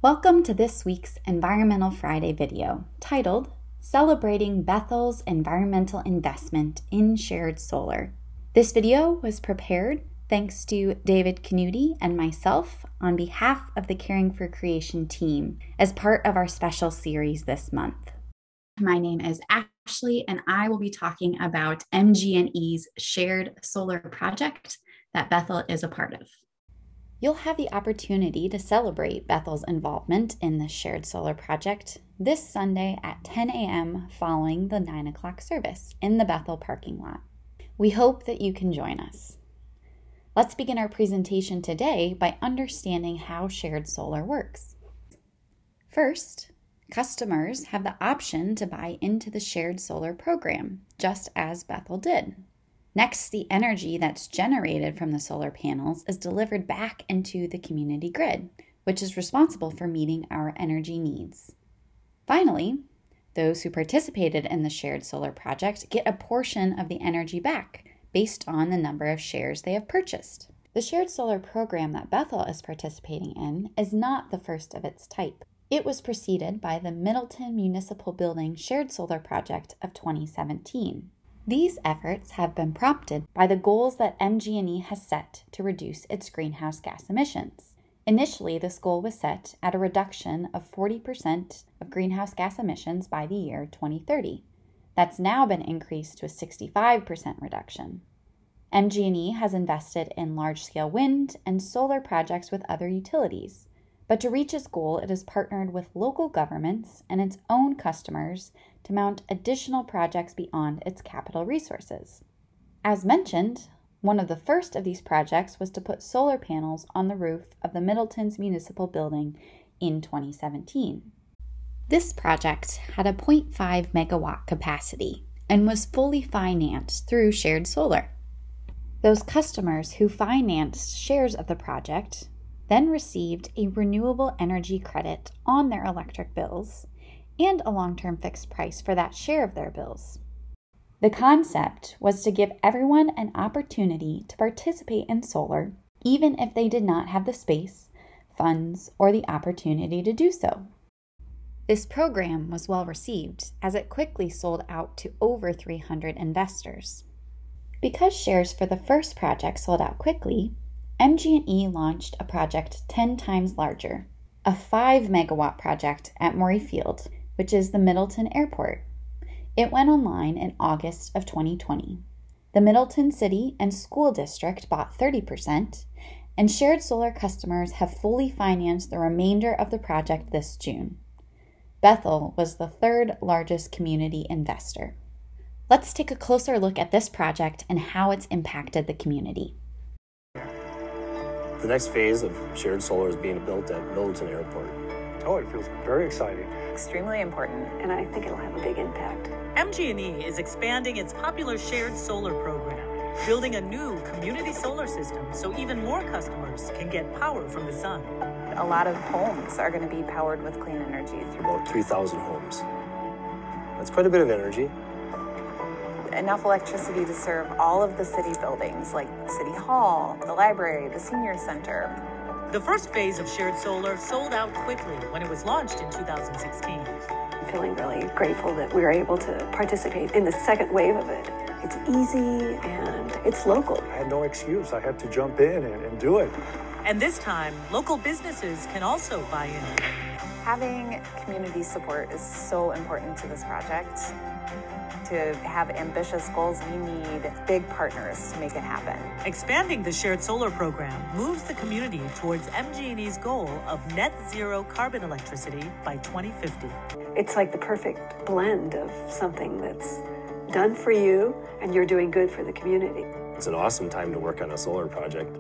Welcome to this week's Environmental Friday video titled Celebrating Bethel's Environmental Investment in Shared Solar. This video was prepared thanks to David Canuti and myself on behalf of the Caring for Creation team as part of our special series this month. My name is Ashley and I will be talking about MG&E's shared solar project that Bethel is a part of. You'll have the opportunity to celebrate Bethel's involvement in this shared solar project this Sunday at 10 a.m. following the 9 o'clock service in the Bethel parking lot. We hope that you can join us. Let's begin our presentation today by understanding how shared solar works. First, customers have the option to buy into the shared solar program, just as Bethel did. Next, the energy that's generated from the solar panels is delivered back into the community grid, which is responsible for meeting our energy needs. Finally, those who participated in the shared solar project get a portion of the energy back based on the number of shares they have purchased. The shared solar program that Bethel is participating in is not the first of its type. It was preceded by the Middleton Municipal Building Shared Solar Project of 2017. These efforts have been prompted by the goals that MG&E has set to reduce its greenhouse gas emissions. Initially, this goal was set at a reduction of 40% of greenhouse gas emissions by the year 2030. That's now been increased to a 65% reduction. MG&E has invested in large-scale wind and solar projects with other utilities, but to reach its goal, it has partnered with local governments and its own customers to mount additional projects beyond its capital resources. As mentioned, one of the first of these projects was to put solar panels on the roof of the Middleton's Municipal Building in 2017. This project had a 0.5 megawatt capacity and was fully financed through shared solar. Those customers who financed shares of the project then received a renewable energy credit on their electric bills and a long-term fixed price for that share of their bills. The concept was to give everyone an opportunity to participate in solar, even if they did not have the space, funds, or the opportunity to do so. This program was well received as it quickly sold out to over 300 investors. Because shares for the first project sold out quickly, MG&E launched a project 10 times larger, a 5 megawatt project at Maury Field, which is the Middleton Airport. It went online in August of 2020. The Middleton City and School District bought 30%, and shared solar customers have fully financed the remainder of the project this June. Bethel was the third largest community investor. Let's take a closer look at this project and how it's impacted the community. The next phase of shared solar is being built at Middleton Airport. Oh, it feels very exciting. Extremely important, and I think it'll have a big impact. MG&E is expanding its popular shared solar program, building a new community solar system so even more customers can get power from the sun. A lot of homes are going to be powered with clean energy. About 3,000 homes. That's quite a bit of energy. Enough electricity to serve all of the city buildings like City Hall, the library, the senior center. The first phase of shared solar sold out quickly when it was launched in 2016. I'm feeling really grateful that we were able to participate in the second wave of it. It's easy and it's local. I had no excuse. I had to jump in and do it. And this time, local businesses can also buy in. Having community support is so important to this project. To have ambitious goals, we need big partners to make it happen. Expanding the shared solar program moves the community towards MG&E's goal of net zero carbon electricity by 2050. It's like the perfect blend of something that's done for you and you're doing good for the community. It's an awesome time to work on a solar project.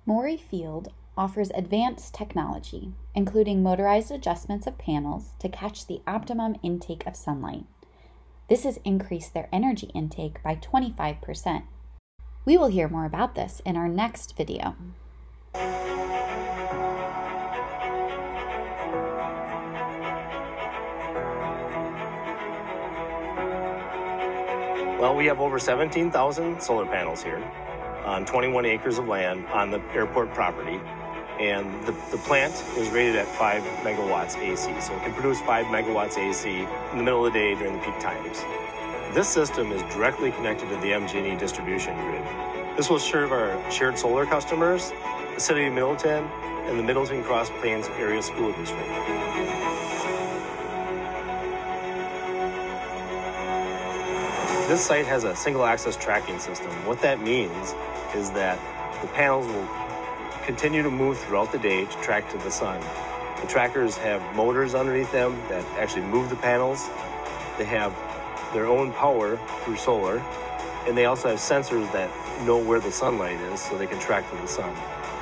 Maury Field offers advanced technology, including motorized adjustments of panels to catch the optimum intake of sunlight. This has increased their energy intake by 25%. We will hear more about this in our next video. Well, we have over 17,000 solar panels here on 21 acres of land on the airport property. And the plant is rated at 5 megawatts AC, so it can produce 5 megawatts AC in the middle of the day during the peak times. This system is directly connected to the MG&E distribution grid. This will serve our shared solar customers, the city of Middleton, and the Middleton Cross Plains Area School District. This site has a single access tracking system. What that means is that the panels will continue to move throughout the day to track to the sun. The trackers have motors underneath them that actually move the panels. They have their own power through solar, and they also have sensors that know where the sunlight is so they can track to the sun.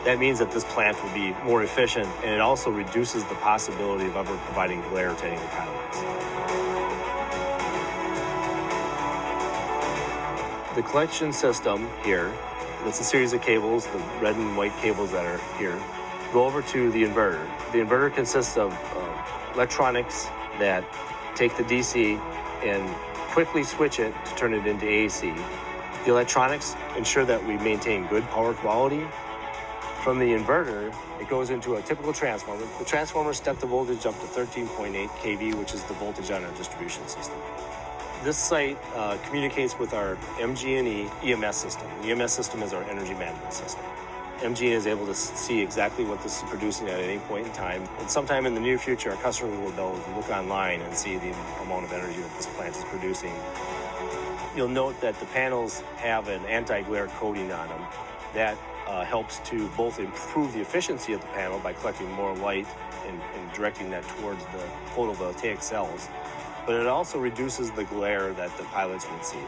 That means that this plant will be more efficient, and it also reduces the possibility of ever providing glare to any of the pilots. The collection system here, it's a series of cables, the red and white cables that are here, go over to the inverter. The inverter consists of electronics that take the DC and quickly switch it to turn it into AC. The electronics ensure that we maintain good power quality. From the inverter, it goes into a typical transformer. The transformer steps the voltage up to 13.8 kV, which is the voltage on our distribution system. This site communicates with our MG&E EMS system. The EMS system is our energy management system. MG&E is able to see exactly what this is producing at any point in time. And sometime in the near future, our customers will be able to look online and see the amount of energy that this plant is producing. You'll note that the panels have an anti-glare coating on them. That helps to both improve the efficiency of the panel by collecting more light and directing that towards the photovoltaic cells. But it also reduces the glare that the pilots would see.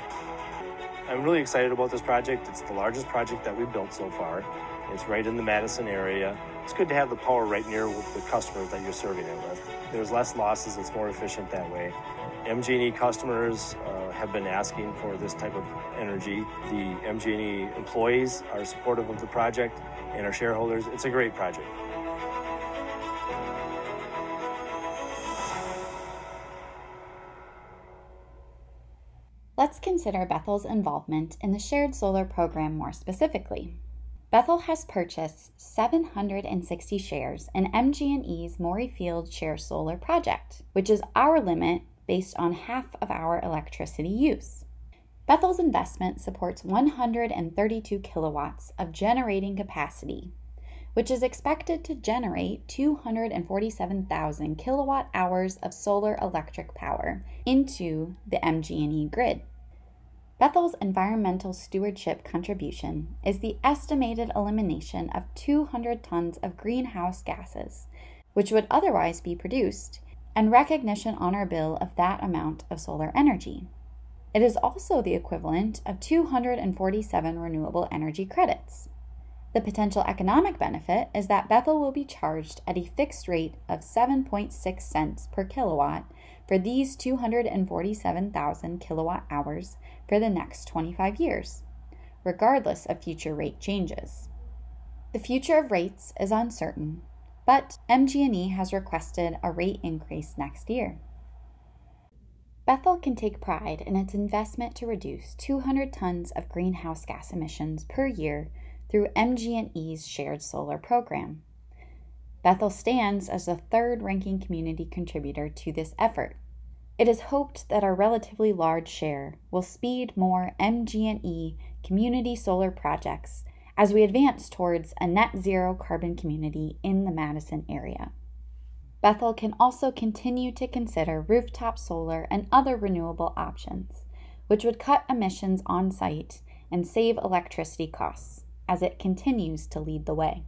I'm really excited about this project. It's the largest project that we've built so far. It's right in the Madison area. It's good to have the power right near the customers that you're serving it with. There's less losses, it's more efficient that way. MG&E customers have been asking for this type of energy. The MG&E employees are supportive of the project, and our shareholders. It's a great project. Let's consider Bethel's involvement in the shared solar program more specifically. Bethel has purchased 760 shares in MG&E's Moreyfield Share Solar project, which is our limit based on half of our electricity use. Bethel's investment supports 132 kilowatts of generating capacity, which is expected to generate 247,000 kilowatt hours of solar electric power into the MG&E grid. Bethel's environmental stewardship contribution is the estimated elimination of 200 tons of greenhouse gases, which would otherwise be produced, and recognition on our bill of that amount of solar energy. It is also the equivalent of 247 renewable energy credits. The potential economic benefit is that Bethel will be charged at a fixed rate of 7.6 cents per kilowatt for these 247,000 kilowatt hours for the next 25 years, regardless of future rate changes. The future of rates is uncertain, but MG&E has requested a rate increase next year. Bethel can take pride in its investment to reduce 200 tons of greenhouse gas emissions per year through MG&E's shared solar program. Bethel stands as the third-ranking community contributor to this effort. It is hoped that our relatively large share will speed more MG&E community solar projects as we advance towards a net zero carbon community in the Madison area. Bethel can also continue to consider rooftop solar and other renewable options, which would cut emissions on site and save electricity costs as it continues to lead the way.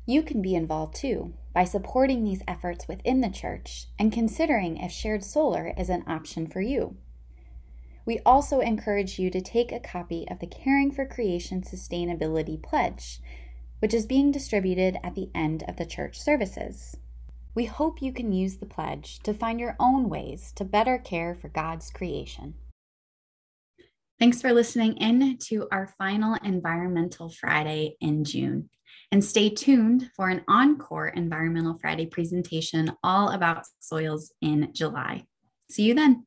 You can be involved too by supporting these efforts within the church and considering if shared solar is an option for you. We also encourage you to take a copy of the Caring for Creation Sustainability Pledge, which is being distributed at the end of the church services. We hope you can use the pledge to find your own ways to better care for God's creation. Thanks for listening in to our final Environmental Friday in June. And stay tuned for an encore Environmental Friday presentation all about soils in July. See you then.